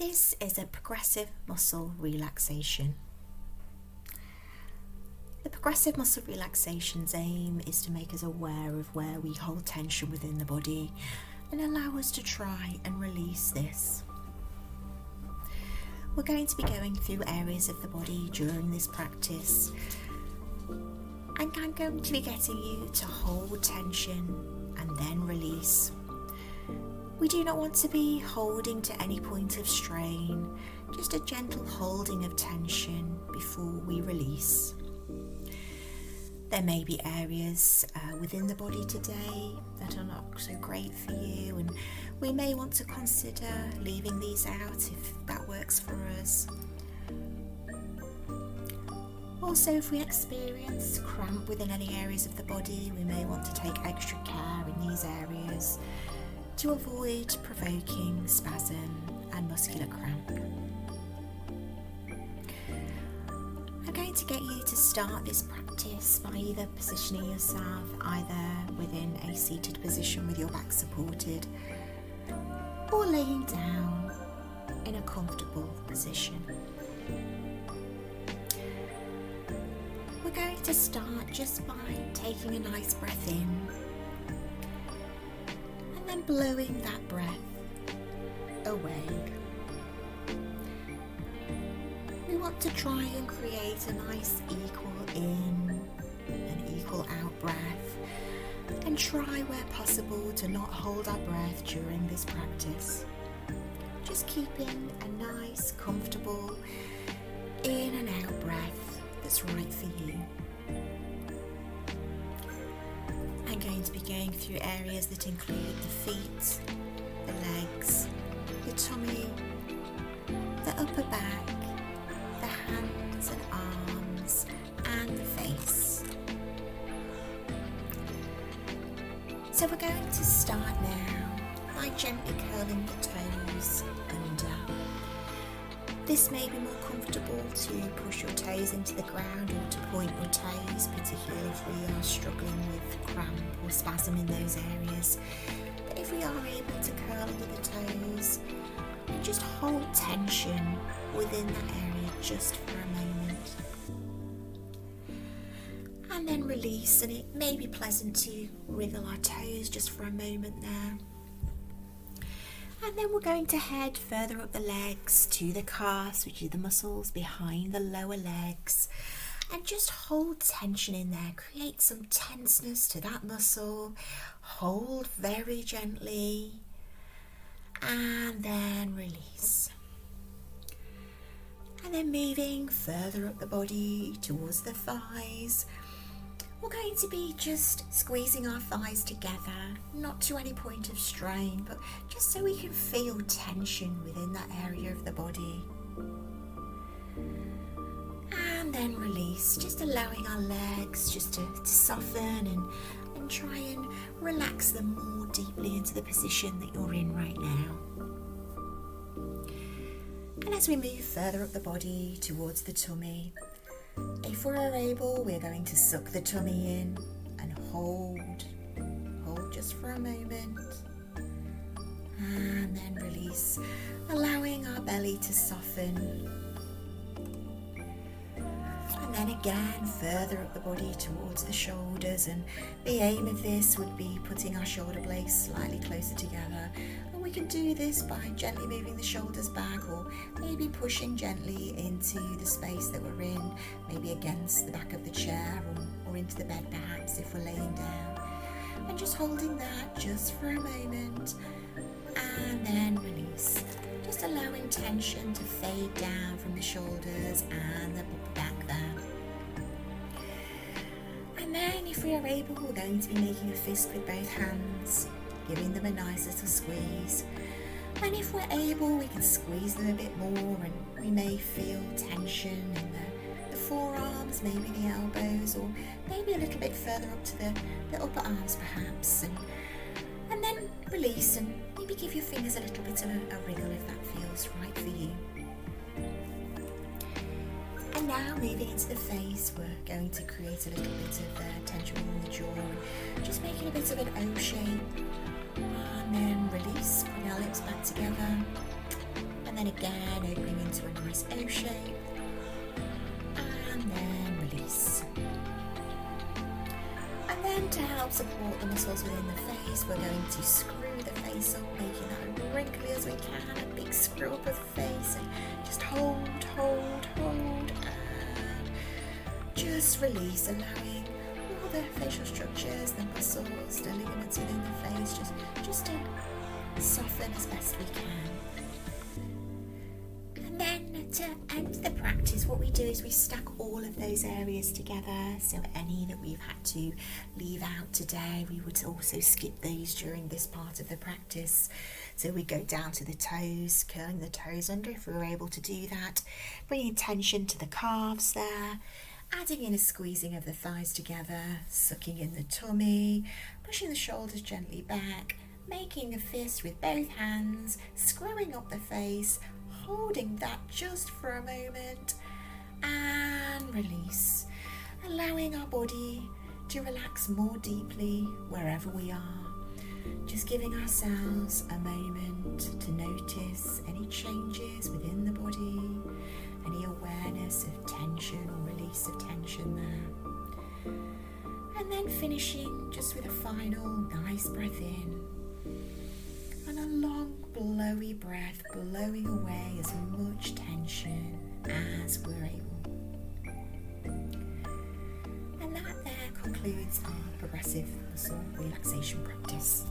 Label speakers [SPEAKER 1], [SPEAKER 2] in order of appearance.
[SPEAKER 1] This is a progressive muscle relaxation. The progressive muscle relaxation's aim is to make us aware of where we hold tension within the body and allow us to try and release this. We're going to be going through areas of the body during this practice, and I'm going to be getting you to hold tension and then release. We do not want to be holding to any point of strain, just a gentle holding of tension before we release. There may be areas within the body today that are not so great for you, and we may want to consider leaving these out if that works for us. Also, if we experience cramp within any areas of the body, we may want to take extra care in these areas to avoid provoking spasm and muscular cramp. I'm going to get you to start this practice by either positioning yourself either within a seated position with your back supported or laying down in a comfortable position. We're going to start just by taking a nice breath in and then blowing that breath away. We want to try and create a nice equal in and equal out breath, and try where possible to not hold our breath during this practice. Just keeping a nice, comfortable in and out breath that's right for you. I'm going to be going through areas that include the feet, the legs, the tummy, the upper back, the hands and arms, and the face. So we're going to start now by gently curling the toes under. This may be more comfortable to push your toes into the ground or to point your toes, particularly if we are struggling with cramp or spasm in those areas. But if we are able to curl under the toes, just hold tension within that area just for a moment. And then release, and it may be pleasant to wriggle our toes just for a moment there. And then we're going to head further up the legs to the calves, which are the muscles behind the lower legs, and just hold tension in there. Create some tenseness to that muscle. Hold very gently and then release. And then moving further up the body towards the thighs, we're going to be just squeezing our thighs together, not to any point of strain, but just so we can feel tension within that area of the body. And then release, just allowing our legs just to soften and try and relax them more deeply into the position that you're in right now. And as we move further up the body towards the tummy, if we're able, we're going to suck the tummy in and hold just for a moment, and then release, allowing our belly to soften. And then again further up the body towards the shoulders, and the aim of this would be putting our shoulder blades slightly closer together. And we can do this by gently moving the shoulders back, or maybe pushing gently into the space that we're in, maybe against the back of the chair or into the bed perhaps if we're laying down. And just holding that just for a moment, and then release. Just allowing tension to fade down from the shoulders and the back there. And then if we are able, we're going to be making a fist with both hands, giving them a nice little squeeze. And if we're able, we can squeeze them a bit more, and we may feel tension in the forearms, maybe the elbows, or maybe a little bit further up to the upper arms perhaps. And then release, and maybe give your fingers a little bit of a wriggle if that feels right for you. And now moving into the face, we're going to create a little bit of tension within the jaw, just making a bit of an O shape, and then release, putting our lips back together, and then again opening into a nice O shape, and then release. And then to help support the muscles within the face, we're going to screw the face up, making that as wrinkly as we can, a big screw up of the face, and just hold, and just release, allowing all the facial structures, the muscles, the ligaments within the face, just to soften as best we can. And then to end the practice, what we do is we stack all of those areas together. So any that we've had to leave out today, we would also skip those during this part of the practice. So we go down to the toes, curling the toes under if we were able to do that, bringing tension to the calves there, adding in a squeezing of the thighs together, sucking in the tummy, pushing the shoulders gently back, making a fist with both hands, screwing up the face, holding that just for a moment, and release, allowing our body to relax more deeply wherever we are. Just giving ourselves a moment to notice any changes within the body, any awareness of tension or release of tension there. And then finishing just with a final nice breath in and a long blowy breath, blowing away as much tension as we're able. And that there concludes our progressive muscle relaxation practice.